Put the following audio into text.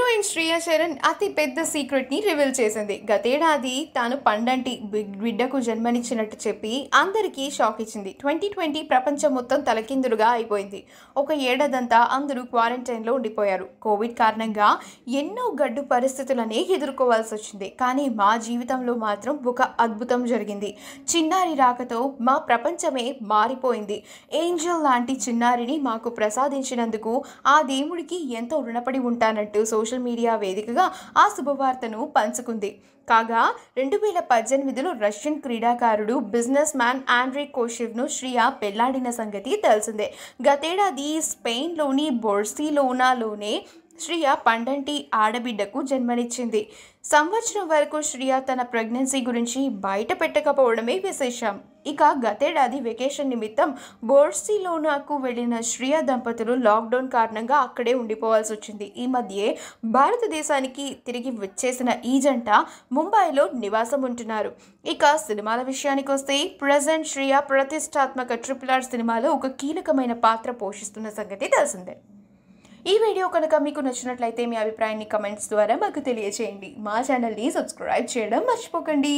Heroine Shriya Sharan అతి పెద్ద సీక్రెట్ని reveal చేసింది. గతేడాది తాను పండంటి బిడ్డకు జన్మనిచ్చినట్టు చెప్పి అందరికీ షాక్ ఇచ్చింది. 2020 ప్రపంచం మొత్తం తలకిందులుగా అయిపోయింది. ఒక ఏడాదంతా అందరూ క్వారంటైన్లో ఉండిపోయారు. కోవిడ్ కారణంగా ఎన్నో గడ్డు పరిస్థితులనే ఎదుర్కోవాల్సి వచ్చింది. కానీ మా జీవితంలో మాత్రం ఒక అద్భుతం జరిగింది. చిన్నారి రాకతో మా ప్రపంచమే మారిపోయింది. ఏంజల్ లాంటి చిన్నారిని మాకు ప్రసాదించినందుకు ఆ దేవుడికి ఎంతో రుణపడి ఉంటానంటూ సోషల్ మీడియా వేదికగా ఆ శుభవార్తను పంచుకుంది. కాగా 2018లో రష్యన్ క్రీడాకారుడు బిజినెస్ మ్యాన్ ఆండ్రే కోషెవ్ను శ్రియా పెళ్లాడిన సంగతి తెలిసిందే. గతేడాది స్పెయిన్లోని బార్సిలోనాలోనే శ్రియా పండంటి ఆడబిడ్డకు జన్మనిచ్చింది. సంవత్సరం వరకు శ్రియా తన ప్రెగ్నెన్సీ గురించి బయట పెట్టకపోవడమే విశేషం. ఇక గతేడాది వెకేషన్ నిమిత్తం బార్సిలోనాకు వెళ్లిన శ్రియా దంపతులు లాక్డౌన్ కారణంగా అక్కడే ఉండిపోవాల్సి వచ్చింది. ఈ మధ్యే భారతదేశానికి తిరిగి వచ్చేసిన ఈ జంట ముంబైలో నివాసం ఉంటున్నారు. ఇక సినిమాల విషయానికి వస్తే ప్రజెంట్ శ్రియా ప్రతిష్టాత్మక RRR సినిమాలో ఒక కీలకమైన పాత్ర పోషిస్తున్న సంగతి తెలిసిందే. ఈ వీడియో కనుక మీకు నచ్చినట్లయితే మీ అభిప్రాయాన్ని కమెంట్స్ ద్వారా మాకు తెలియజేయండి. మా ఛానల్ని సబ్స్క్రైబ్ చేయడం మర్చిపోకండి.